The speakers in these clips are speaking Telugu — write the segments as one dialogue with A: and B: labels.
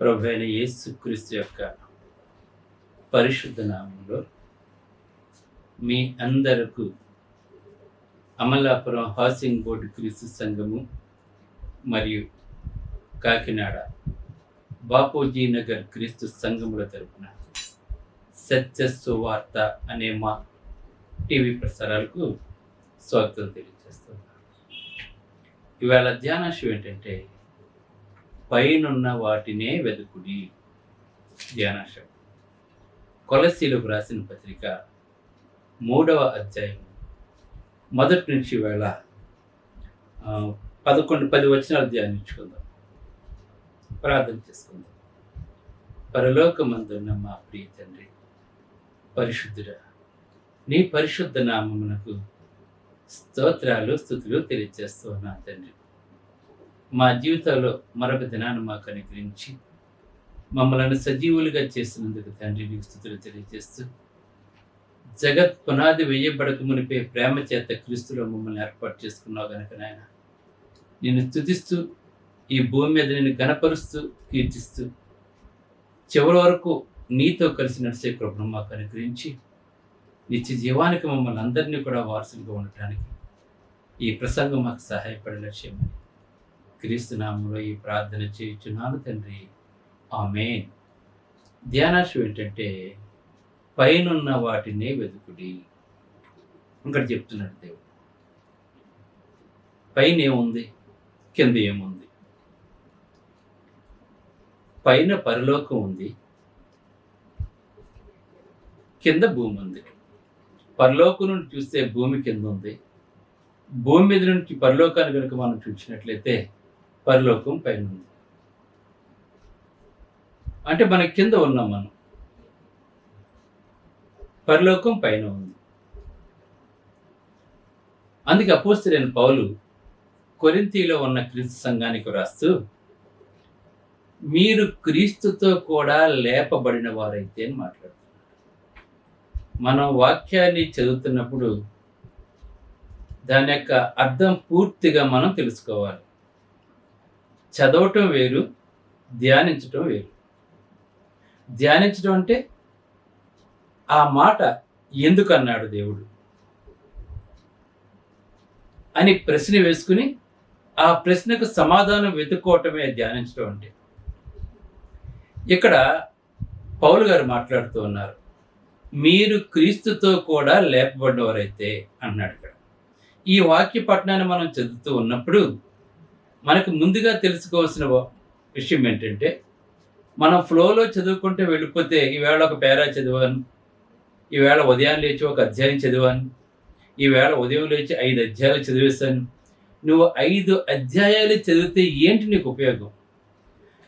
A: ప్రభువైన యేసుక్రీస్తు యొక్క పరిశుద్ధ నామంలో మీ అందరకు అమలాపురం హౌసింగ్ బోర్డు క్రీస్తు సంఘము మరియు కాకినాడ బాపూజీ నగర్ క్రీస్తు సంఘముల తరపున సత్య సువార్త అనే మా టీవీ ప్రసారాలకు స్వాగతం తెలియజేస్తున్నాను. ఇవాళ ధ్యానాంశం ఏంటంటే పైనున్న వాటినే వెతుకుడి. ధ్యానాంశం కొలస్సీలకు రాసిన పత్రిక 3వ అధ్యాయం మొదటి నుంచి వేళ 10 వచనాలు ధ్యానించుకుందాం, ప్రార్థన చేసుకుందాం. పరలోకమందున్న మా ప్రియ తండ్రి, పరిశుద్ధుడా, నీ పరిశుద్ధ నామమునకు స్తోత్రాలు స్తుతులు తెలియజేస్తూ ఉన్నా తండ్రి. మా జీవితంలో మరొక దినాన్ని మాకు అనుగ్రహించి మమ్మల్ని సజీవులుగా చేసినందుకు తండ్రి నీకు స్తుతులు తెలియజేస్తూ, జగత్ పునాది వేయబడక మునిపే ప్రేమ చేత క్రీస్తులో మమ్మల్ని ఏర్పాటు చేసుకున్నావు కనుక నాయన నిన్ను స్తుతిస్తూ ఈ భూమి మీద నిన్ను ఘనపరుస్తూ కీర్తిస్తూ చివరి వరకు నీతో కలిసి నడిచే కృపను మాకు అనుగ్రహించి నిత్య జీవానికి మమ్మల్ని అందరినీ కూడా వారసులుగా ఉండటానికి ఈ ప్రసంగం మాకు సహాయపడిన విషయమని క్రీస్తు నామంలో ఈ ప్రార్థన చేయుచున్నాను తండ్రి, ఆమేన్. ధ్యానాంశం ఏంటంటే పైనున్న వాటినే వెతుకుడి. ఇక్కడ చెప్తున్నాడు దేవుడు, పైన ఏముంది, కింద ఏముంది. పైన పరలోకం ఉంది, కింద భూమి ఉంది. పరలోకం నుండి చూస్తే భూమి కింద ఉంది, భూమి మీద నుంచి పరలోకాన్ని కనుక మనం చూసినట్లయితే పరలోకం పైన ఉంది. అంటే మన కింద ఉన్నాం, మనం పరలోకం పైన ఉంది. అందుకే అపోస్తలుడైన పౌలు కొరింథీలో ఉన్న క్రీస్తు సంఘానికి రాస్తూ, మీరు క్రీస్తుతో కూడా లేపబడిన వారైతే అని మాట్లాడుతున్నారు. మనం వాక్యాన్ని చదువుతున్నప్పుడు దాని యొక్క అర్థం పూర్తిగా మనం తెలుసుకోవాలి. చదవటం వేరు, ధ్యానించటం వేరు. ధ్యానించడం అంటే ఆ మాట ఎందుకు అన్నాడు దేవుడు అని ప్రశ్న వేసుకుని ఆ ప్రశ్నకు సమాధానం వెతుక్కోవటమే ధ్యానించడం అంటే. ఇక్కడ పౌలు గారు మాట్లాడుతూ ఉన్నారు, మీరు క్రీస్తుతో కూడా లేపబడినవారైతే అన్నాడు. ఇక్కడ ఈ వాక్య పఠనాన్ని మనం చదువుతూ ఉన్నప్పుడు మనకు ముందుగా తెలుసుకోవాల్సిన విషయం ఏంటంటే, మనం ఫ్లోలో చదువుకుంటే వెళ్ళిపోతే ఈవేళ ఒక పేరా చదివాను, ఈవేళ ఉదయం లేచి ఒక అధ్యాయం చదివాను, ఈవేళ ఉదయం లేచి 5 అధ్యాయాలు చదివేశాను. నువ్వు 5 అధ్యాయాలు చదివితే ఏంటి నీకు ఉపయోగం?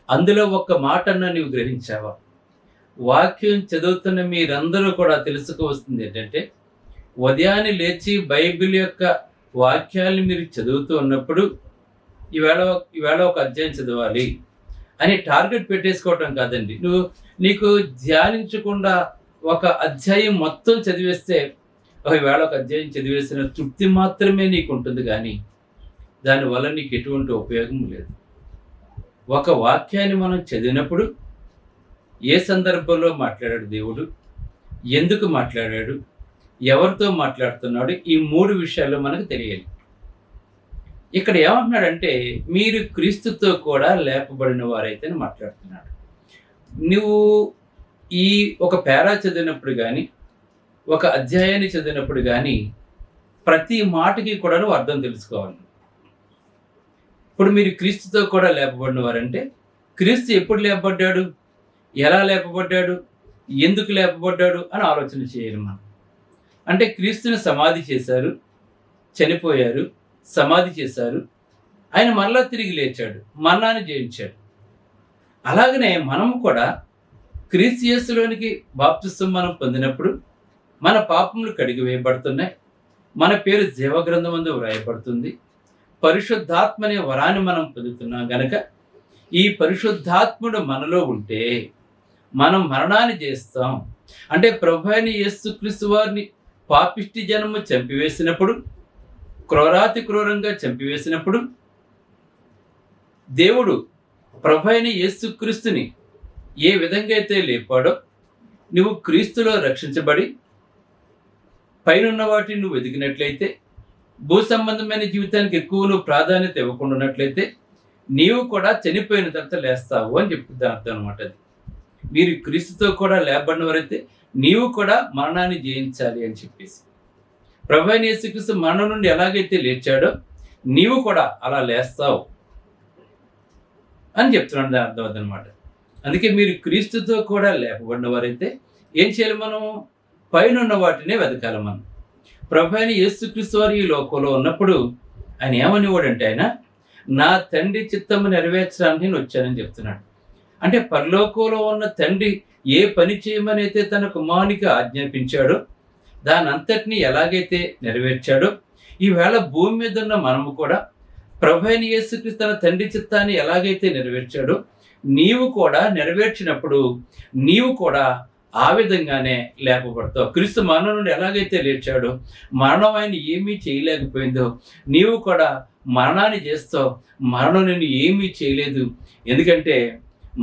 A: అందులో ఒక్క మాటన్నా నువ్వు గ్రహించావా? వాక్యం చదువుతున్న మీరందరూ కూడా తెలుసుకోవాల్సింది ఏంటంటే, ఉదయాన్నే లేచి బైబిల్ యొక్క వాక్యాలను మీరు చదువుతూ ఉన్నప్పుడు ఈవేళ ఒక అధ్యాయం చదవాలి అని టార్గెట్ పెట్టేసుకోవటం కాదండి. నీకు ధ్యానించకుండా ఒక అధ్యాయం మొత్తం చదివేస్తే ఈవేళ ఒక అధ్యాయం చదివేసిన తృప్తి మాత్రమే నీకు ఉంటుంది, కానీ దానివల్ల నీకు ఎటువంటి ఉపయోగం లేదు. ఒక వాక్యాన్ని మనం చదివినప్పుడు ఏ సందర్భంలో మాట్లాడాడు దేవుడు, ఎందుకు మాట్లాడాడు, ఎవరితో మాట్లాడుతున్నాడు, ఈ 3 విషయాలు మనకు తెలియాలి. ఇక్కడ ఏమంటున్నాడంటే, మీరు క్రీస్తుతో కూడా లేపబడిన వారైతే అని మాట్లాడుతున్నాడు. నువ్వు ఈ ఒక పేరా చదివినప్పుడు కానీ, ఒక అధ్యాయాన్ని చదివినప్పుడు కానీ ప్రతి మాటకి కూడా నువ్వు అర్థం తెలుసుకోవాలి. ఇప్పుడు మీరు క్రీస్తుతో కూడా లేపబడిన వారంటే, క్రీస్తు ఎప్పుడు లేపబడ్డాడు, ఎలా లేపబడ్డాడు, ఎందుకు లేపబడ్డాడు అని ఆలోచన చేయాలి మనం. అంటే క్రీస్తుని సమాధి చేశారు, చనిపోయారు, సమాధి చేశారు, ఆయన మరలా తిరిగి లేచాడు, మరణాన్ని జయించాడు. అలాగనే మనం కూడా క్రీస్తు యేసులోనికి బాప్తిసం మనం పొందినప్పుడు మన పాపములు కడిగివేయబడుతున్నాయి, మన పేరు జీవగ్రంథమందు వ్రాయబడుతుంది, పరిశుద్ధాత్మ అనే వరాన్ని మనం పొందుతున్నాం గనక ఈ పరిశుద్ధాత్ముడు మనలో ఉంటే మనం మరణాన్ని చేస్తాం. అంటే ప్రభువైన యేసుక్రీస్తు వారిని పాపిష్టి జనము చంపివేసినప్పుడు, క్రూరాతి క్రూరంగా చంపివేసినప్పుడు, దేవుడు ప్రభువైన యేసుక్రీస్తుని ఏ విధంగా అయితే లేపాడో, నువ్వు క్రీస్తులో రక్షించబడి పైనున్న వాటిని నువ్వు వెతికినట్లయితే, భూ సంబంధమైన జీవితానికి ఎక్కువ నువ్వు ప్రాధాన్యత ఇవ్వకుండా ఉన్నట్లయితే, నీవు కూడా చనిపోయిన తర్వాత లేస్తావు అని చెప్తుంది అర్థం అనమాట. అది మీరు క్రీస్తుతో కూడా లేపబడిన వారైతే నీవు కూడా మరణాన్ని జయించాలి అని చెప్పేసి, ప్రభువైన యేసుక్రీస్తు మరణం నుండి ఎలాగైతే లేచాడో నీవు కూడా అలా లేస్తావు అని చెప్తున్నాడు. దాని అర్థం అదనమాట. అందుకే మీరు క్రీస్తుతో కూడా లేపబడిన వారైతే ఏం చేయాలి? మనం పైన ఉన్న వాటినే వెతకాలి. మనం ప్రభువైన యేసుక్రీస్తు వారు ఈ లోకంలో ఉన్నప్పుడు ఆయన ఏమనివాడంటే, ఆయన నా తండ్రి చిత్తము నెరవేర్చడానికి నేను వచ్చానని చెప్తున్నాడు. అంటే పరలోకంలో ఉన్న తండ్రి ఏ పని చేయమని అయితే తన కుమారునికి ఆజ్ఞాపించాడో దాని అంతటినీ ఎలాగైతే నెరవేర్చాడో, ఈవేళ భూమి మీద ఉన్న మనము కూడా ప్రభువైన యేసుక్రీస్తు తన తండ్రి చిత్తాన్ని ఎలాగైతే నెరవేర్చాడో, నీవు కూడా నెరవేర్చినప్పుడు నీవు కూడా ఆ విధంగానే లేపబడతావు. క్రీస్తు మరణం నుండి ఎలాగైతే లేచాడో, మరణం ఆయన ఏమీ చేయలేకపోయిందో, నీవు కూడా మరణాన్ని చేస్తావు. మరణం నిన్ను ఏమీ చేయలేదు. ఎందుకంటే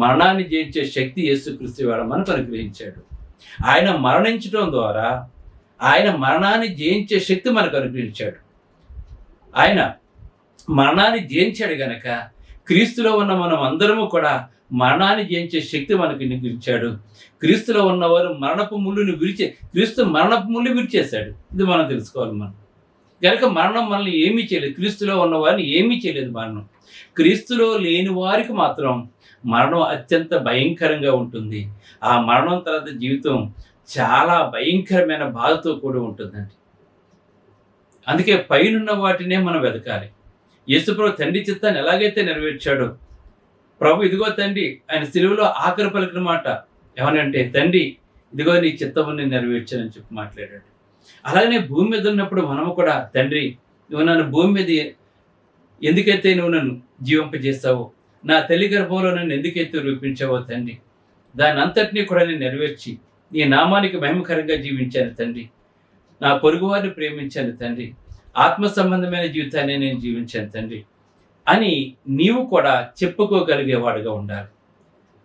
A: మరణాన్ని జయించే శక్తి యేసుక్రీస్తు వాడు మనకు అనుగ్రహించాడు. ఆయన మరణించడం ద్వారా ఆయన మరణాన్ని జయించే శక్తి మనకు అనుగ్రహించాడు. ఆయన మరణాన్ని జయించాడు గనక క్రీస్తులో ఉన్న మనం అందరము కూడా మరణాన్ని జయించే శక్తి మనకు అనుగ్రహించాడు. క్రీస్తులో ఉన్నవారు మరణపు ముళ్ళుని క్రీస్తు మరణపు ముళ్ళు విరిచేశాడు. ఇది మనం తెలుసుకోవాలి. మనం కనుక మరణం మనల్ని ఏమీ చేయలేదు. క్రీస్తులో ఉన్నవారిని ఏమీ చేయలేదు మరణం. క్రీస్తులో లేని వారికి మాత్రం మరణం అత్యంత భయంకరంగా ఉంటుంది. ఆ మరణం తర్వాత జీవితం చాలా భయంకరమైన బాధతో కూడి ఉంటుందండి. అందుకే పైనున్న వాటినే మనం వెతకాలి. యేసుప్రభు తండ్రి చిత్తాన్ని ఎలాగైతే నెరవేర్చాడో, ప్రభు ఇదిగో తండ్రి, ఆయన సిలువలో ఆఖరి పలికిన మాట ఏమనంటే, తండ్రి ఇదిగో నీ చిత్తముని నెరవేర్చానని చెప్పి మాట్లాడాడు. అలాగనే భూమి మీద ఉన్నప్పుడు మనము కూడా, తండ్రి నువ్వు నన్ను భూమి మీద ఎందుకైతే నువ్వు నన్ను జీవింపజేస్తావో, నా తల్లి గర్భంలో నన్ను ఎందుకైతే రూపించావో తండ్రి, దాని అంతటినీ కూడా నేను నెరవేర్చి నీ నామానికి మహిమకరంగా జీవించాను తండ్రి, నా పొరుగువారిని ప్రేమించాను తండ్రి, ఆత్మ సంబంధమైన జీవితాన్ని నేను జీవించాను తండ్రి అని నీవు కూడా చెప్పుకోగలిగేవాడుగా ఉండాలి.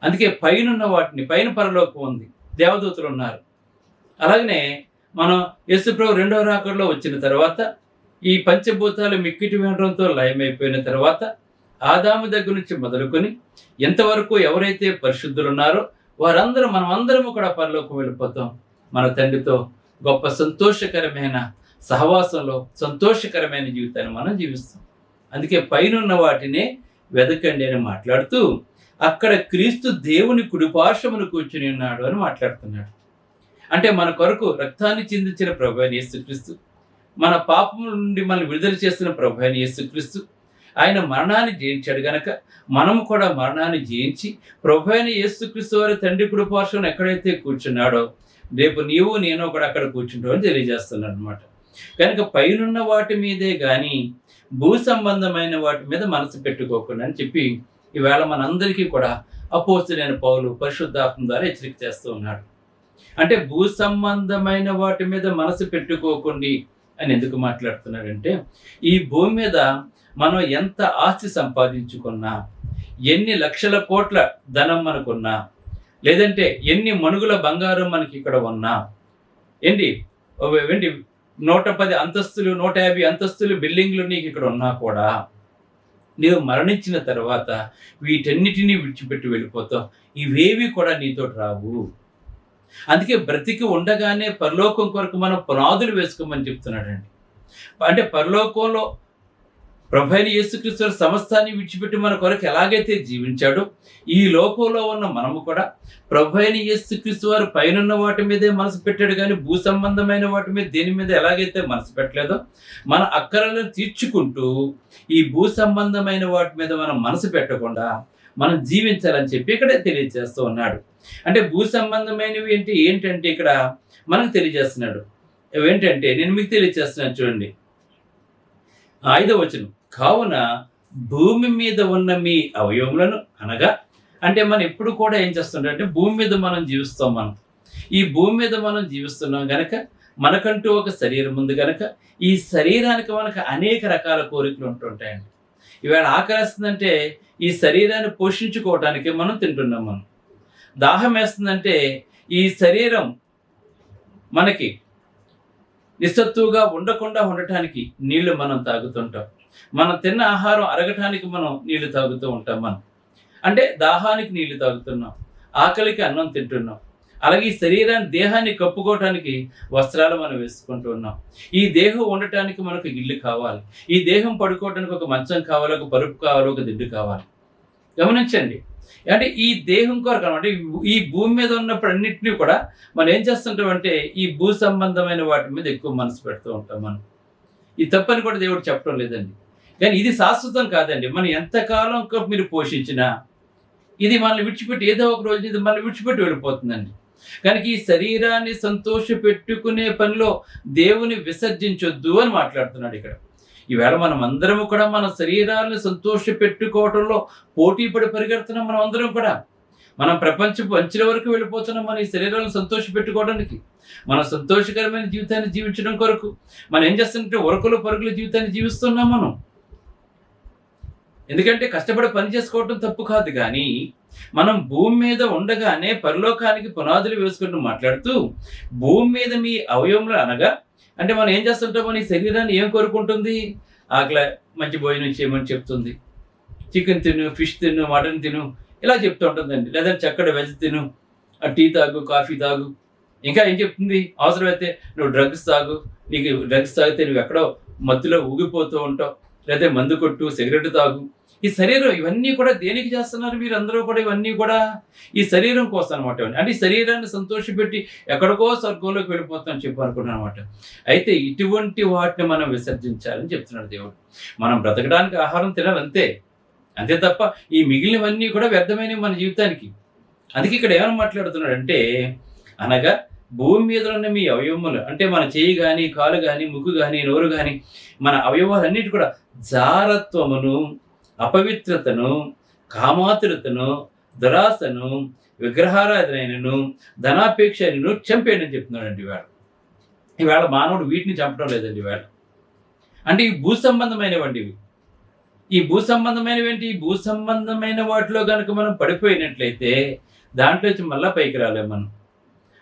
A: అందుకే పైనున్న వాటిని, పైన పరలోకం ఉంది, దేవదూతలు ఉన్నారు. అలాగనే మనం యేసుప్రభు రెండవ రాకడలో వచ్చిన తర్వాత ఈ పంచభూతాలు మిక్కిటి వినడంతో లయమైపోయిన తర్వాత ఆదాము దగ్గర నుంచి మొదలుకొని ఎంతవరకు ఎవరైతే పరిశుద్ధులు ఉన్నారో వారందరూ, మనమందరము కూడా పరలోకం వెళ్ళిపోతాం. మన తండ్రితో గొప్ప సంతోషకరమైన సహవాసంలో సంతోషకరమైన జీవితాన్ని మనం జీవిస్తాం. అందుకే పైనున్న వాటినే వెదకండి అని మాట్లాడుతూ, అక్కడ క్రీస్తు దేవుని కుడిపార్శ్వమున కూర్చుని ఉన్నాడు అని మాట్లాడుతున్నాడు. అంటే మన కొరకు రక్తాన్ని చిందించిన ప్రభువైన యేసుక్రీస్తు, మన పాపముల నుండి మనల్ని విడుదల చేసిన ప్రభువైన యేసుక్రీస్తు, ఆయన మరణాన్ని జయించాడు గనక మనము కూడా మరణాన్ని జయించి ప్రభువైన యేసుక్రీస్తు వారి తండ్రి కుడిపార్శ్వమున ఎక్కడైతే కూర్చున్నాడో, రేపు నీవు నేను కూడా అక్కడ కూర్చుంటామని తెలియజేస్తున్నాడు అనమాట. కనుక పైనున్న వాటి మీదే కానీ భూ సంబంధమైన వాటి మీద మనసు పెట్టుకోకుండా అని చెప్పి ఈవేళ మనందరికీ కూడా అపోస్తలుడైన పౌలు పరిశుద్ధాత్మ ద్వారా హెచ్చరిక చేస్తూ ఉన్నాడు. అంటే భూ సంబంధమైన వాటి మీద మనసు పెట్టుకోకండి అని ఎందుకు మాట్లాడుతున్నాడంటే, ఈ భూమి మీద మనం ఎంత ఆస్తి సంపాదించుకున్నా, ఎన్ని లక్షల కోట్ల ధనం మనకున్నా, లేదంటే ఎన్ని మణుగుల బంగారం మనకి ఇక్కడ ఉన్నా, ఏంటి 110 అంతస్తులు 150 అంతస్తులు బిల్డింగ్లు నీకు ఇక్కడ ఉన్నా కూడా నీవు మరణించిన తర్వాత వీటన్నిటినీ విడిచిపెట్టి వెళ్ళిపోతావు. ఇవేవి కూడా నీతో రావు. అందుకే బ్రతికి ఉండగానే పరలోకం కొరకు మనం పునాదులు వేసుకోమని చెప్తున్నాడండి. అంటే పరలోకంలో ప్రభువైన యేసుక్రీస్తు సమస్తాన్ని విడిచిపెట్టి మన కొరకు ఎలాగైతే జీవించాడో, ఈ లోకంలో ఉన్న మనము కూడా ప్రభువైన యేసుక్రీస్తు వారు పైనున్న వాటి మీదే మనసు పెట్టాడు కానీ భూ సంబంధమైన వాటి మీద దేని మీద ఎలాగైతే మనసు పెట్టలేదో, మన అక్కరలను తీర్చుకుంటూ ఈ భూ సంబంధమైన వాటి మీద మనం మనసు పెట్టకుండా మనం జీవించాలని చెప్పి ఇక్కడే తెలియజేస్తూ ఉన్నాడు. అంటే భూ సంబంధమైనవి ఏంటంటే ఇక్కడ మనకు తెలియజేస్తున్నాడు. ఏంటంటే నేను మీకు తెలియజేస్తున్నాను చూడండి, 5వ వచనం, కావున భూమి మీద ఉన్న మీ అవయవములను అనగా, అంటే మనం ఎప్పుడు కూడా ఏం చేస్తుంటాం అంటే భూమి మీద మనం జీవిస్తాం. మనం ఈ భూమి మీద మనం జీవిస్తున్నాం గనక మనకంటూ ఒక శరీరం ఉంది గనక ఈ శరీరానికి మనకు అనేక రకాల కోరికలు ఉంటుంటాయండి. ఇవాళ ఆకలిస్తుందంటే ఈ శరీరాన్ని పోషించుకోవటానికి మనం తింటున్నాం. దాహం వేస్తుందంటే ఈ శరీరం మనకి నిస్సత్తువుగా ఉండకుండా ఉండటానికి నీళ్లు మనం తాగుతుంటాం. మనం తిన్న ఆహారం అరగటానికి మనం నీళ్లు తాగుతూ ఉంటాం. అంటే దాహానికి నీళ్లు తాగుతున్నాం, ఆకలికి అన్నం తింటున్నాం. అలాగే ఈ శరీరాన్ని, దేహాన్ని కప్పుకోవటానికి వస్త్రాలు మనం వేసుకుంటూ ఉన్నాం. ఈ దేహం ఉండటానికి మనకు ఇల్లు కావాలి, ఈ దేహం పడుకోవటానికి ఒక మంచం కావాలి, ఒక పరుపు కావాలి, ఒక దిండు కావాలి. గమనించండి, అంటే ఈ దేహం కొరకు అనమాట. ఈ భూమి మీద ఉన్నప్పుడు అన్నింటినీ కూడా మనం ఏం చేస్తుంటామంటే ఈ భూ సంబంధమైన వాటి మీద ఎక్కువ మనసు పెడుతూ ఉంటాం. మనం ఈ తప్పని కూడా దేవుడు చెప్పడం లేదండి, కానీ ఇది శాశ్వతం కాదండి. మనం ఎంతకాలం మీరు పోషించినా ఇది మనల్ని విడిచిపెట్టి ఏదో ఒక రోజు ఇది మనల్ని విడిచిపెట్టి వెళ్ళిపోతుందండి. కనుక ఈ శరీరాన్ని సంతోష పెట్టుకునే పనిలో దేవుని విసర్జించొద్దు అని మాట్లాడుతున్నాడు ఇక్కడ. ఈవేళ మనం అందరము కూడా మన శరీరాన్ని సంతోష పెట్టుకోవడంలో పోటీ పడి పరిగెడుతున్నాం. మనం అందరం కూడా మనం ప్రపంచపు అంచుల వరకు వెళ్ళిపోతున్నాం మన ఈ శరీరాలను సంతోష పెట్టుకోవడానికి. మన సంతోషకరమైన జీవితాన్ని జీవించడం కొరకు మనం ఏం చేస్తుంటే ఉరకులు పరుగుల జీవితాన్ని జీవిస్తున్నాం మనం. ఎందుకంటే కష్టపడి పని చేసుకోవటం తప్పు కాదు, కానీ మనం భూమి మీద ఉండగానే పరలోకానికి పునాదులు వేసుకుంటూ మాట్లాడుతూ భూమి మీద మీ అవయవములు అనగా, అంటే మనం ఏం చేస్తుంటాం, మన ఈ శరీరాన్ని ఏం కోరుకుంటుంది? ఆకలి, మంచి భోజనం చేయమని చెప్తుంది. చికెన్ తిను, ఫిష్ తిను, మటన్ తిను ఇలా చెప్తూ ఉంటుందండి. లేదంటే చక్కటి వెజ్ తిను, టీ తాగు, కాఫీ తాగు. ఇంకా ఏం చెప్తుంది? అవసరమైతే నువ్వు డ్రగ్స్ తాగు, నీకు డ్రగ్స్ తాగితే నువ్వు ఎక్కడో మత్తులో ఊగిపోతూ ఉంటావు, లేకపోతే మందు కొట్టు, సిగరెట్ తాగు. ఈ శరీరం ఇవన్నీ కూడా దేనికి చేస్తున్నారు మీరు అందరూ కూడా? ఇవన్నీ కూడా ఈ శరీరం కోసం అనమాట. అంటే ఈ శరీరాన్ని సంతోషపెట్టి ఎక్కడికో స్వర్గంలోకి వెళ్ళిపోతామని చెప్పి అనుకున్నాను అనమాట. అయితే ఇటువంటి వాటిని మనం విసర్జించాలని చెప్తున్నాడు దేవుడు. మనం బ్రతకడానికి ఆహారం తినాలి, అంతే అంతే తప్ప ఈ మిగిలినవన్నీ కూడా వ్యర్థమైనవి మన జీవితానికి. అందుకే ఇక్కడ ఏమైనా మాట్లాడుతున్నాడంటే, అనగా భూమి మీద ఉన్న మీ అవయవములు, అంటే మన చేయి కానీ, కాలు కానీ, ముక్కు కానీ, నోరు కానీ, మన అవయవాలన్నిటి కూడా జారత్వమును, అపవిత్రతను, కామాతురతను, దురాశను, విగ్రహారాధనను, ధనాపేక్షను చంపేయని చెప్తున్నాడండి ఈవేళ మానవుడు వీటిని చంపడం లేదండి ఈవేళ. అంటే ఈ భూ సంబంధమైనవండి ఇవి. ఈ భూ సంబంధమైనవి ఏంటి? ఈ భూ సంబంధమైన వాటిలో కనుక మనం పడిపోయినట్లయితే దాంట్లో నుంచి మళ్ళీ పైకి రాలేము మనం.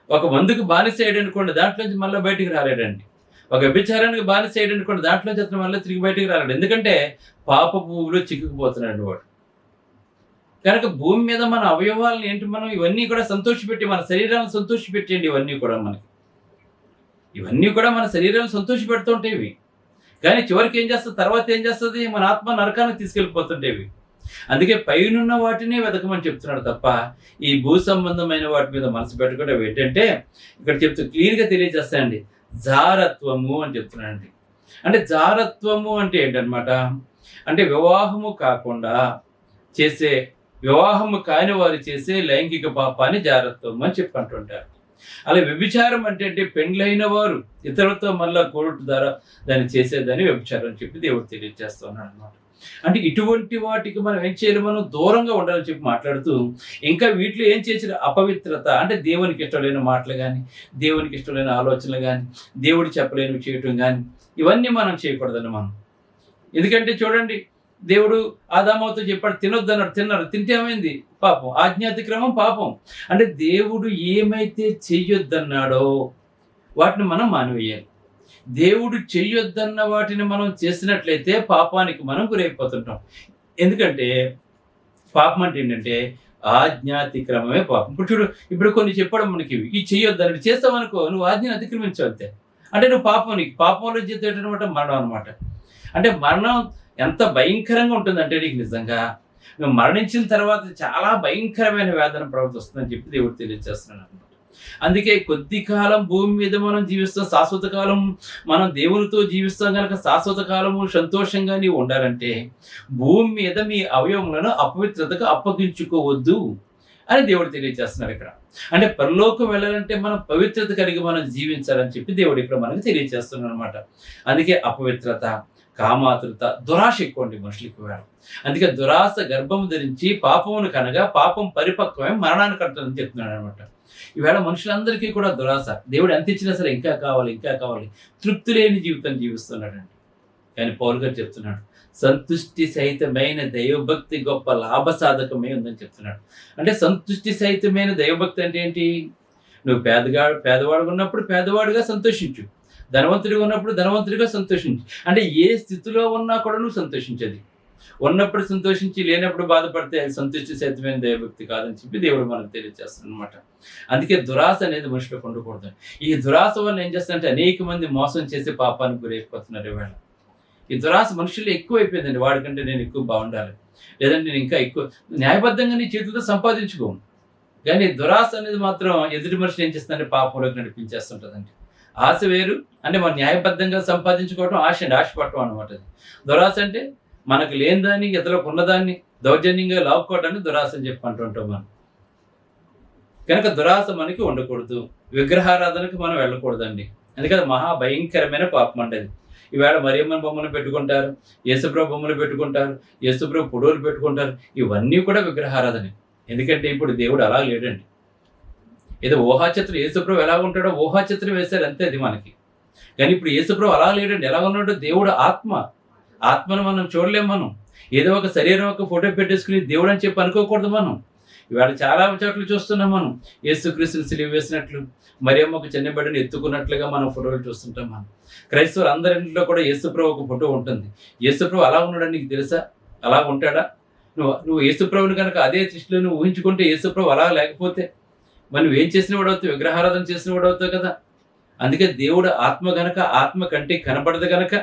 A: ఒక మందుకు బానిస అయ్యాడనుకోండి, దాంట్లోంచి మళ్ళీ బయటికి రాలేడండి. ఒక వ్యభిచారానికి బానిస అయ్యాడనుకోండి, దాంట్లోంచి అతను మళ్ళీ తిరిగి బయటికి రాలేడు. ఎందుకంటే పాప పువ్వులో చిక్కుకుపోతున్నాడు వాడు. కనుక భూమి మీద మన అవయవాలను ఏంటి, మనం ఇవన్నీ కూడా సంతోషపెట్టి, మన శరీరాలను సంతోషపెట్టండి. ఇవన్నీ కూడా మన శరీరాలను సంతోషపెడుతుంటేవి. కానీ చివరికి ఏం చేస్తుంది, తర్వాత ఏం చేస్తుంది, మన ఆత్మ నరకానికి తీసుకెళ్ళిపోతుంటేవి. అందుకే పైనున్న వాటినే వెతకమని చెప్తున్నాడు తప్ప ఈ భూ సంబంధమైన వాటి మీద మనసు పెట్టకుండా ఏంటంటే ఇక్కడ చెప్తూ క్లియర్గా తెలియజేస్తాయండి. జారత్వము అని చెప్తున్నానండి. అంటే జారత్వము అంటే ఏంటనమాట, అంటే వివాహము కాకుండా చేసే, వివాహము కాని వారు చేసే లైంగిక పాపాన్ని జారత్వము అని చెప్పుకుంటుంటారు. అలా వ్యభిచారం అంటే పెండ్లైన వారు ఇతరులతో మళ్ళా కోర్టు ద్వారా దాన్ని చేసేదని వ్యభిచారం అని చెప్పి దేవుడు తెలియజేస్తున్నాడు అనమాట. అంటే ఇటువంటి వాటికి మనం ఏం చేయాలి, మనం దూరంగా ఉండాలని చెప్పి మాట్లాడుతూ ఇంకా వీటిలో ఏం చేసిన అపవిత్రత, అంటే దేవునికి ఇష్టమైన మాటలు కానీ, దేవునికి ఇష్టమైన ఆలోచనలు కానీ, దేవుడు చెప్పలేనివి చేయటం కానీ, ఇవన్నీ మనం చేయకూడదండి మనం. ఎందుకంటే చూడండి, దేవుడు ఆదాముతో చెప్పాడు తినొద్దన్నాడు, తిన్నారు, తింటే ఏమైంది? పాపం. ఆజ్ఞాతిక్రమం పాపం. అంటే దేవుడు ఏమైతే చెయ్యొద్దన్నాడో వాటిని మనం మానివేయాలి. దేవుడు చెయ్యొద్దన్న వాటిని మనం చేసినట్లయితే పాపానికి మనం గురైపోతుంటాం. ఎందుకంటే పాపం అంటే ఏంటంటే ఆజ్ఞాతిక్రమమే పాపం. ఇప్పుడు చూడు, ఇప్పుడు కొన్ని చెప్పడం మనకి ఈ చెయ్యొద్దని చేస్తావనుకో, నువ్వు ఆజ్ఞను అతిక్రమించవు అంతే. అంటే నువ్వు నీకు పాపంలో చేసేటటువంటి మరణం అనమాట. అంటే మరణం ఎంత భయంకరంగా ఉంటుందంటే నీకు నిజంగా నువ్వు మరణించిన తర్వాత చాలా భయంకరమైన వేదన ప్రవర్తిస్తుందని చెప్పి దేవుడు తెలియజేస్తున్నాడు అనమాట. అందుకే కొద్ది కాలం భూమి మీద మనం జీవిస్తాం, శాశ్వత కాలం మనం దేవునితో జీవిస్తాం. కనుక శాశ్వత కాలము సంతోషంగా నీవు ఉండాలంటే భూమి మీద మీ అవయవములను అపవిత్రతకు అప్పగించుకోవద్దు అని దేవుడు తెలియజేస్తున్నారు ఇక్కడ. అంటే పరలోకం వెళ్ళాలంటే మనం పవిత్రత కలిగి మనం జీవించాలని చెప్పి దేవుడు ఇక్కడ మనకు తెలియజేస్తున్నాడు అనమాట. అందుకే అపవిత్రత, కామాతురత, దురాశ ఎక్కువ అండి మనుషులకి వేళ. అందుకే దురాశ గర్భము ధరించి పాపమును కనగా పాపం పరిపక్వమే మరణాన్ని కట్టదని చెప్తున్నాడు అనమాట. ఈవేళ మనుషులందరికీ కూడా దురాశ. దేవుడు ఎంత ఇచ్చినా సరే ఇంకా కావాలి, ఇంకా కావాలి, తృప్తి లేని జీవితం జీవిస్తున్నాడండి. కానీ పౌలు గారు చెప్తున్నాడు, సంతుష్టి సహితమైన దైవభక్తి గొప్ప లాభ సాధకమే ఉందని చెప్తున్నాడు. అంటే సంతుష్టి సహితమైన దైవభక్తి అంటే ఏంటి? నువ్వు పేదవాడుగా ఉన్నప్పుడు పేదవాడుగా సంతోషించు, ధనవంతుడిగా ఉన్నప్పుడు ధనవంతుడిగా సంతోషించు. అంటే ఏ స్థితిలో ఉన్నా కూడా నువ్వు సంతోషించేది. ఉన్నప్పుడు సంతోషించి లేనప్పుడు బాధపడితే సంతుష్టి సహితమైన దైవభక్తి కాదని చెప్పి దేవుడు మనకు తెలియజేస్తాడు అనమాట. అందుకే దురాశ అనేది మనుషులకు ఉండకూడదు. ఈ దురాశ వల్ల ఏం చేస్తారంటే అనేక మంది మోసం చేసి పాపానికి గురైపోతున్నారు. ఈవేళ ఈ దురాశ మనుషుల్లో ఎక్కువైపోయిందండి. వాడికంటే నేను ఎక్కువ బాగుండాలి, లేదంటే నేను ఇంకా ఎక్కువ న్యాయబద్ధంగా నీ చేతులతో సంపాదించుకోము. కానీ దురాశ అనేది మాత్రం ఎదుటి మనిషిని ఏం చేస్తుందంటే పాపంలోకి నడిపించేస్తుంటుందండి. ఆశ వేరు అంటే మనం న్యాయబద్ధంగా సంపాదించుకోవటం ఆశ అండి, ఆశపడటం అనమాట. అది దురాశ అంటే మనకు లేని దాన్ని ఇతరులకు ఉన్నదాన్ని దౌర్జన్యంగా లాక్కోవటాన్ని దురాశ అని చెప్పి అంటుంటాం మనం. కనుక దురాశ మనకి ఉండకూడదు. విగ్రహారాధనకు మనం వెళ్ళకూడదండి. అందుకని మహా భయంకరమైన పాపం అండి అది. ఈవేళ మరియమ్మ బొమ్మలు పెట్టుకుంటారు, యేసుప్రభు బొమ్మలు పెట్టుకుంటారు, యేసుప్రభు ఫోటోలు పెట్టుకుంటారు. ఇవన్నీ కూడా విగ్రహారాధనే. ఎందుకంటే ఇప్పుడు దేవుడు అలా లేడండి. ఏదో ఊహాచిత్రం యేసుప్రభు ఎలా ఉంటాడో ఊహాచిత్రం వేశారు అంతే అది మనకి. కానీ ఇప్పుడు యేసుప్రభు అలా లేడండి. ఎలా ఉన్నాడో దేవుడు ఆత్మ. ఆత్మను మనం చూడలేం. మనం ఏదో ఒక శరీరం ఒక ఫోటో పెట్టేసుకుని దేవుడు అని చెప్పి అనుకోకూడదు. మనం ఇవాళ చాలా చోట్ల చూస్తున్నాం. మనం యేసుక్రీస్తుని సిలువ వేసినట్లు, మరియమ్మ ఒక చిన్న బిడ్డను ఎత్తుకున్నట్లుగా మనం ఫోటోలు చూస్తుంటాం. మనం క్రైస్తవులు అందరింట్లో కూడా యేసుప్రభు ఒక ఫోటో ఉంటుంది. యేసుప్రభు అలా ఉన్నాడని నీకు తెలుసా? అలా ఉంటాడా? నువ్వు యేసుప్రభుని కనుక అదే దృష్టిలో నువ్వు ఊహించుకుంటే యేసుప్రభు అలా లేకపోతే మరి నువ్వేం చేసిన వాడు అవుతావు? విగ్రహారాధన చేసిన వాడు అవుతావు కదా. అందుకే దేవుడు ఆత్మ గనక, ఆత్మ కంటే కనపడదు గనక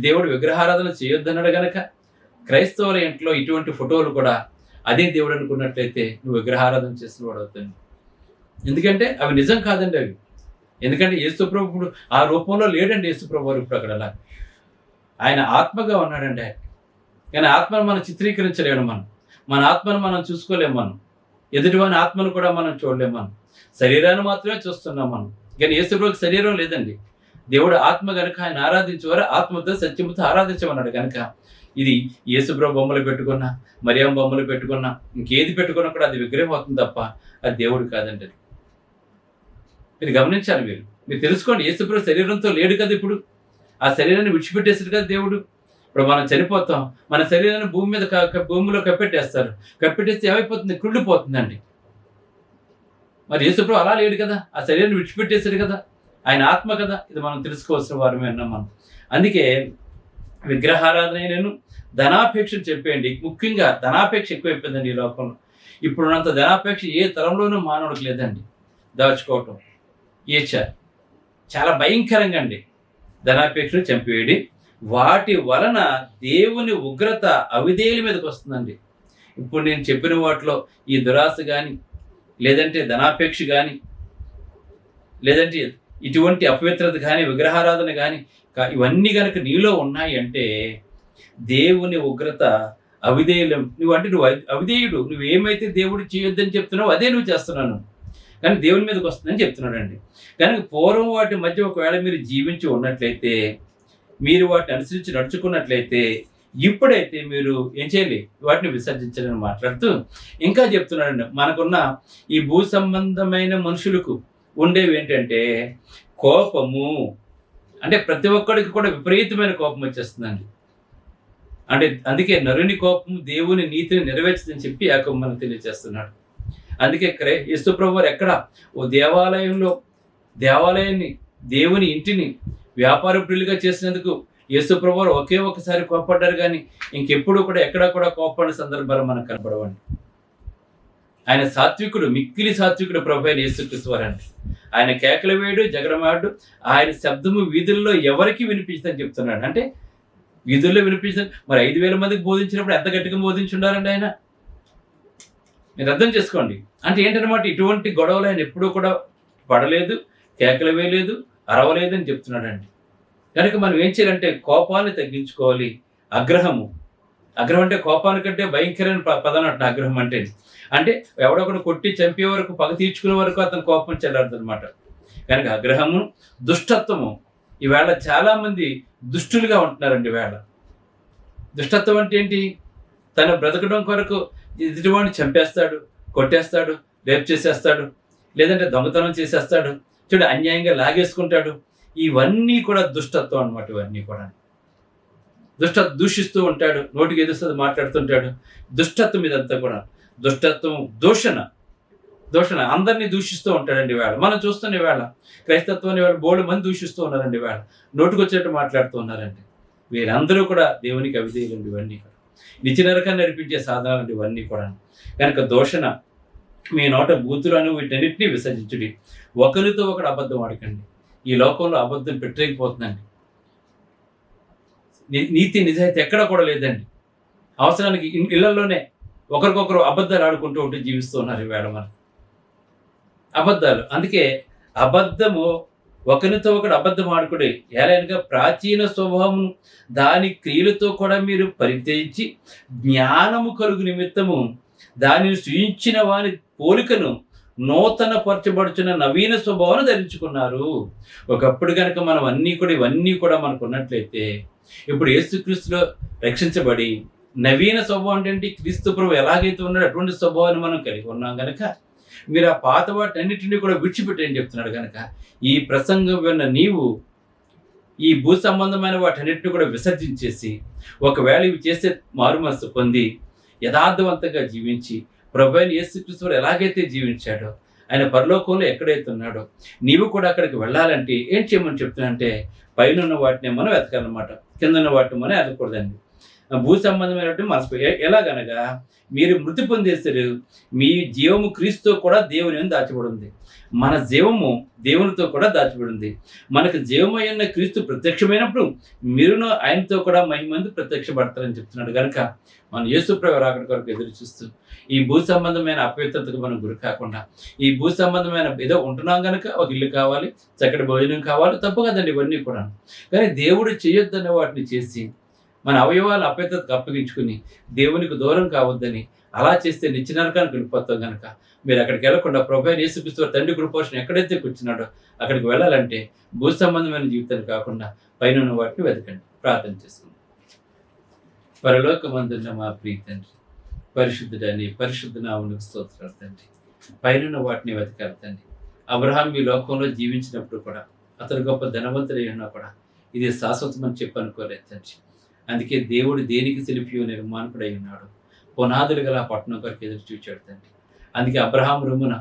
A: దేవుడు విగ్రహారాధన చేయొద్దన్నాడు గనక క్రైస్తవుల ఇంట్లో ఇటువంటి ఫోటోలు కూడా అదే దేవుడు అనుకున్నట్లయితే నువ్వు విగ్రహారాధన చేసిన వాడు అవుతావు. ఎందుకంటే అవి నిజం కాదండి అవి. ఎందుకంటే యేసుప్రభు ఇప్పుడు ఆ రూపంలో లేడండి. యేసుప్రభు వారు ఇప్పుడు అక్కడ ఆయన ఆత్మగా ఉన్నాడండి ఆయన. కానీ ఆత్మను మనం చిత్రీకరించలేము. మన ఆత్మను మనం చూసుకోలేము. మనం ఎదుటివాని ఆత్మను కూడా మనం చూడలేము. మనం శరీరాన్ని మాత్రమే చూస్తున్నాం. మనం కానీ యేసుప్రభుకి శరీరం లేదండి. దేవుడు ఆత్మ కనుక ఆయన ఆరాధించేవారు ఆత్మతో సత్యముతో ఆరాధించమన్నాడు. కనుక ఇది యేసుప్రభు బొమ్మలు పెట్టుకున్నా, మరియమ్మ బొమ్మలు పెట్టుకున్నా, ఇంకేది పెట్టుకున్నా కూడా అది విగ్రహం అవుతుంది తప్ప అది దేవుడు కాదండి. అది మీరు గమనించాలి. మీరు తెలుసుకోండి. యేసుప్రభు శరీరంతో లేడు కదా. ఇప్పుడు ఆ శరీరాన్ని విడిచిపెట్టేసాడు కదా దేవుడు. ఇప్పుడు మనం చనిపోతాం, మన శరీరాన్ని భూమిలో కప్పెట్టేస్తారు. కప్పెట్టేస్తే ఏమైపోతుంది? కుళ్ళిపోతుందండి. మరి యేసుప్రభు అలా లేడు కదా. ఆ శరీరాన్ని విడిచిపెట్టేశాడు కదా. ఆయన ఆత్మ కదా. ఇది మనం తెలుసుకోవాల్సిన వారమే అన్నాం మనం. అందుకే విగ్రహారాధన నేను ధనాపేక్ష చెప్పేయండి. ముఖ్యంగా ధనాపేక్ష ఎక్కువైపోయిందండి ఈ లోకంలో. ఇప్పుడున్నంత ధనాపేక్ష ఏ తరంలోనూ మానవుడికి లేదండి. దాచుకోవటం ఈర్ష చాలా భయంకరంగా అండి. ధనాపేక్షను చంపేయడి. వాటి వలన దేవుని ఉగ్రత అవిధేయుల మీదకి వస్తుందండి. ఇప్పుడు నేను చెప్పిన వాటిలో ఈ దురాశ కానీ, లేదంటే ధనాపేక్ష కానీ, లేదంటే ఇటువంటి అపవిత్రత కానీ, విగ్రహారాధన కానీ, ఇవన్నీ కనుక నీలో ఉన్నాయి అంటే దేవుని ఉగ్రత అవిధేయులు. నువ్వు అవిధేయుడు. నువ్వేమైతే దేవుడు చేయొద్దని చెప్తున్నావు అదే నువ్వు చేస్తున్నాను. కానీ దేవుని మీదకి వస్తుందని చెప్తున్నాడు అండి. కనుక పూర్వం వాటి మధ్య ఒకవేళ మీరు జీవించి ఉన్నట్లయితే, మీరు వాటిని అనుసరించి నడుచుకున్నట్లయితే, ఇప్పుడైతే మీరు ఏం చేయాలి? వాటిని విసర్జించాలని మాట్లాడుతూ ఇంకా చెప్తున్నాడండి. మనకున్న ఈ భూ సంబంధమైన మనుషులకు ఉండేవి ఏంటంటే కోపము. అంటే ప్రతి ఒక్కడికి కూడా విపరీతమైన కోపం వచ్చేస్తుందండి. అంటే అందుకే నరుని కోపము దేవుని నీతిని నెరవేర్చదని చెప్పి యాకోబు మనకు తెలియజేస్తున్నాడు. అందుకే యేసుప్రభు వారు ఎక్కడ ఓ దేవాలయాన్ని దేవుని ఇంటిని వ్యాపార ప్రియులుగా చేసినందుకు యేసుప్రభు వారు ఒకే ఒకసారి కోపడ్డారు. కానీ ఇంకెప్పుడు కూడా ఎక్కడా కూడా కోపడిన సందర్భాలు మనకు కనపడవండి. ఆయన సాత్వికుడు, మిక్కిలి సాత్వికుడు ప్రభు అయిన యేసుక్రీస్తు వారండి. ఆయన కేకలు వేయడు, జగడమాడు, ఆయన శబ్దము వీధుల్లో ఎవరికి వినిపించదని చెప్తున్నాడు. అంటే వీధుల్లో వినిపించదు. మరి 5,000 మందికి బోధించినప్పుడు ఎంత గట్టిగా బోధించుండాలండి ఆయన. మీరు అర్థం చేసుకోండి. అంటే ఏంటన్నమాట, ఇటువంటి గొడవలు ఆయన ఎప్పుడూ కూడా పడలేదు, కేకలు వేయలేదు, అరవలేదని చెప్తున్నాడండి. కనుక మనం ఏం చేయాలంటే కోపాన్ని తగ్గించుకోవాలి. అగ్రహం అంటే కోపానికంటే భయంకరమైన పదం అంట ఆగ్రహం అంటే ఎవడొకడు కొట్టి చంపే వరకు, పగ తీర్చుకునే వరకు అతను కోపం చెల్లారదు అనమాట. కనుక అగ్రహము, దుష్టత్వము. ఈవేళ చాలా మంది దుష్టులుగా ఉంటున్నారండి. ఈవేళ దుష్టత్వం అంటే ఏంటి? తను బ్రతకడం కొరకు ఎదుటివాడిని చంపేస్తాడు, కొట్టేస్తాడు, రేప్ చేసేస్తాడు, లేదంటే దొంగతనం చేసేస్తాడు, చూడు అన్యాయంగా లాగేసుకుంటాడు. ఇవన్నీ కూడా దుష్టత్వం అనమాట. ఇవన్నీ కూడా దూషిస్తూ ఉంటాడు, నోటికి ఎదుస్తుంది మాట్లాడుతుంటాడు. దుష్టత్వం ఇదంతా కూడా దుష్టత్వం, దూషణ అందరినీ దూషిస్తూ ఉంటాడండి వేళ. మనం చూస్తున్న వేళ క్రైస్తత్వాన్ని వేళ బోడు మంది దూషిస్తూ ఉన్నారండి వేళ, నోటికి వచ్చేట్టు మాట్లాడుతూ ఉన్నారండి. వీరందరూ కూడా దేవునికి అవిధేయులండి. ఇవన్నీ కూడా నిత్య నరకాన్ని నడిపించే సాధనాలండి ఇవన్నీ కూడా. కనుక దూషణ, మీ నోట బూతులను వీటన్నిటినీ విసర్జించుడి. ఒకరితో ఒకడు అబద్ధం ఆడకండి. ఈ లోకంలో అబద్ధం పెట్టలేకపోతుందండి. నీతి నిజాయితీ ఎక్కడ కూడా లేదండి. అవసరానికి ఇళ్లలోనే ఒకరికొకరు అబద్ధాలు ఆడుకుంటూ ఉంటూ జీవిస్తూ ఉన్నారు ఈవేళ మనకి. అబద్ధాలు, అందుకే అబద్ధము, ఒకరితో ఒకడు అబద్ధం ఆడుకుని ఏలైనగా ప్రాచీన స్వభావం దాని క్రియలతో కూడా మీరు పరిత్యజించి జ్ఞానము కలుగు నిమిత్తము దానిని సృజించిన వాని పోలికను నూతన పరచబడుచున్న నవీన స్వభావాన్ని ధరించుకున్నారు. ఒకప్పుడు కనుక మనం ఇవన్నీ కూడా మనకు ఉన్నట్లయితే, ఇప్పుడు యేసుక్రీస్తులో రక్షించబడి నవీన స్వభావం అంటే క్రీస్తు ప్రభు ఎలాగైతే ఉన్నాడో అటువంటి స్వభావాన్ని మనం కలిగి ఉన్నాం కనుక మీరు ఆ పాత వాటి అన్నింటినీ కూడా విడిచిపెట్టని చెప్తున్నాడు. కనుక ఈ ప్రసంగం విన్న నీవు ఈ భూ సంబంధమైన వాటన్నిటిని కూడా విసర్జించేసి, ఒకవేళ ఇవి చేస్తే మారుమనసు పొంది యథార్థవంతంగా జీవించి ప్రభు అయిన యేసుక్రీస్తు ఎలాగైతే జీవించాడో, ఆయన పరలోకంలో ఎక్కడైతే ఉన్నాడో నీవు కూడా అక్కడికి వెళ్ళాలంటే ఏం చేయమని చెప్తున్నానంటే, పైన ఉన్న వాటిని మనం వెతకాలన్నమాట, కింద ఉన్న వాటిని మనం ఎదకూడదండి. భూ సంబంధమైనటువంటి మనసు ఎలాగనగా మీరు మృతి పొందేశారు, మీ జీవము క్రీస్తుతో కూడా దేవుని దాచబడి ఉంది. మన జీవము దేవునితో కూడా దాచబడి ఉంది. మనకు జీవమైన క్రీస్తు ప్రత్యక్షమైనప్పుడు మీరును ఆయనతో కూడా మహిమంది ప్రత్యక్షపడతారని చెప్తున్నాడు. కనుక మనం యేసుప్రభు రాకడ కొరకు ఎదురు చూస్తూ ఈ భూ సంబంధమైన అపవిత్రతకు మనం గురి కాకుండా, ఈ భూ సంబంధమైన ఏదో ఉంటున్నాం కనుక ఒక ఇల్లు కావాలి, చక్కటి భోజనం కావాలి, తప్పు కదండి ఇవన్నీ కూడా. కానీ దేవుడు చేయొద్దనే వాటిని చేసి మన అవయవాలను అపవిత్రతకు అప్పగించుకుని దేవునికి దూరం కావద్దని అలా చేస్తే నిత్య నరకానికి వెళ్ళిపోతాం. కనుక మీరు అక్కడికి వెళ్ళకుండా ప్రభు అయిన యేసుక్రీస్తు తండ్రి కృపపోషణ ఎక్కడైతే కూర్చున్నాడో అక్కడికి వెళ్ళాలంటే భూ సంబంధమైన జీవితాన్ని కాకుండా పైన ఉన్న వాటిని వెతకండి. ప్రార్థన చేసుకుందాం. పరలోకమందున్న మా ప్రియ తండ్రి, పరిశుద్ధుడని పరిశుద్ధ నామమునకు స్తోత్రాలు తండ్రి. పైన వాటిని వెతకాలి తండ్రి. అబ్రహాం ఈ లోకంలో జీవించినప్పుడు కూడా అతను గొప్ప ధనవంతుడై ఉన్నా కూడా ఇది శాశ్వతమని చెప్పి అనుకోలేదు తండ్రి. అందుకే దేవుడు దేనికి శిల్పియో నిర్మాణకుడై ఉన్నాడు, పునాదులు గల పట్టణం కొరకు ఎదురు చూచాడు తండ్రి. అందుకే అబ్రహాం రొమ్మున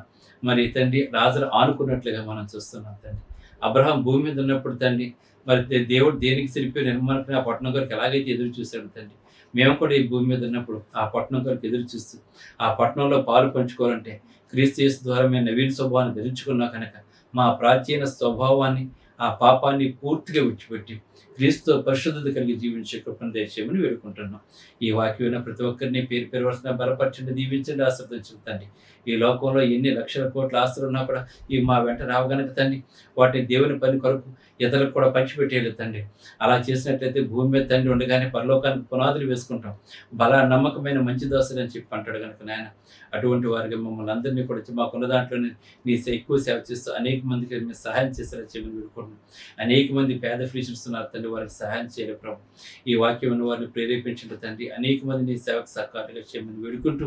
A: మరి తండ్రి రాజులు ఆనుకున్నట్లుగా మనం చూస్తున్నాం తండ్రి. అబ్రహాం భూమి మీద ఉన్నప్పుడు తండ్రి మరి దేవుడు దేనికి శిల్పియో నిర్మాణకుడు ఆ పట్టణం కొరకు ఎలాగైతే ఎదురు చూశాడు తండ్రి, మేము కూడా ఈ భూమి మీద ఉన్నప్పుడు ఆ పట్టణం కొరకు ఎదురు చూస్తూ ఆ పట్టణంలో పాలు పంచుకోవాలంటే క్రీస్తు యేసు ద్వారా మేము నవీన స్వభావాన్ని ధరించుకున్నా కనుక మా ప్రాచీన స్వభావాన్ని, ఆ పాపాన్ని పూర్తిగా విడిచిపెట్టి క్రీస్తు పరిశుద్ధత కలిగి జీవించే కృపను దయచేయమని వేడుకుంటున్నాం. ఈ వాక్యం ప్రతి ఒక్కరిని పేరు వరుసన బలపరచండి, దీవించండి, ఆశీర్వదించండి తండ్రి. ఈ లోకంలో ఎన్ని లక్షల కోట్ల ఆస్తులు ఉన్నా కూడా ఈ మా వెంట రావగనక తండ్రి వాటిని దేవుని పని కొరకు ఇతరులకు కూడా పంచిపెట్టేయాలి తండ్రి. అలా చేసినట్లయితే భూమి మీద తండ్రి ఉండగానే పరలోకానికి పునాదులు వేసుకుంటాం. నమ్మకమైన మంచి దోసలు అని చెప్పి అంటాడు కనుక నాయన, అటువంటి వారికి మమ్మల్ని అందరినీ కూడా మాకున్న దాంట్లోనే నీ ఎక్కువ సేవ చేస్తూ అనేక మందికి మీరు సహాయం చేసేలా చేయమని వేడుకుంటున్నాం. అనేక మంది పేద ఫ్రీషన్స్ ఉన్నారు తండ్రి, వారికి సహాయం చేయలేదు ప్రభు. ఈ వాక్యం వారిని ప్రేరేపించండి తండ్రి. అనేక మంది నీ సేవకు సహకారంగా చేయమని వేడుకుంటూ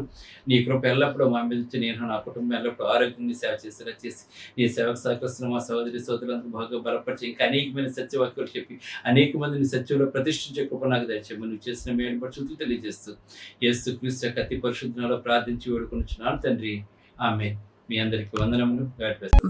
A: నీ కృప ఎల్లప్పుడూ మా మీద నేను నా కుటుంబం ఎల్లప్పుడూ ఆరోగ్యంగా సేవ చేసేలా చేసి నీ సేవకు సహకరిస్తున్న మా సోదరి సోదరులందరూ బాగా బలపరిచి ఇంకా అనేకమైన సత్యవాక్యాలు చెప్పి అనేక మందిని సత్యంలో ప్రతిష్ఠించే కృప నాకు దయచేయమని నువ్వు చేసిన మేలు పరిశుద్ధులు తెలియజేస్తూ యేసుక్రీస్తు యొక్క అతి పరిశుద్ధంలో ప్రార్థించి వేడుకొనుచున్నాను తండ్రి. ఆమేన్. మీ అందరికి వందనములు.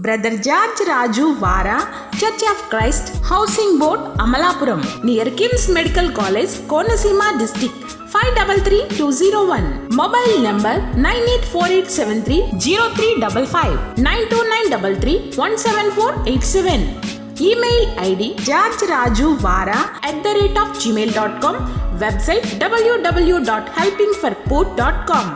B: బ్రదర్ జార్జ్ రాజు వారా, church of Christ, housing board, Amalapuram, near KIMS medical college, Konaseema district, 538201. Mobile number 9848730355, 92933174174. Email ID georgerajuvara@gmail.com. Website www.helpingforpoor.com.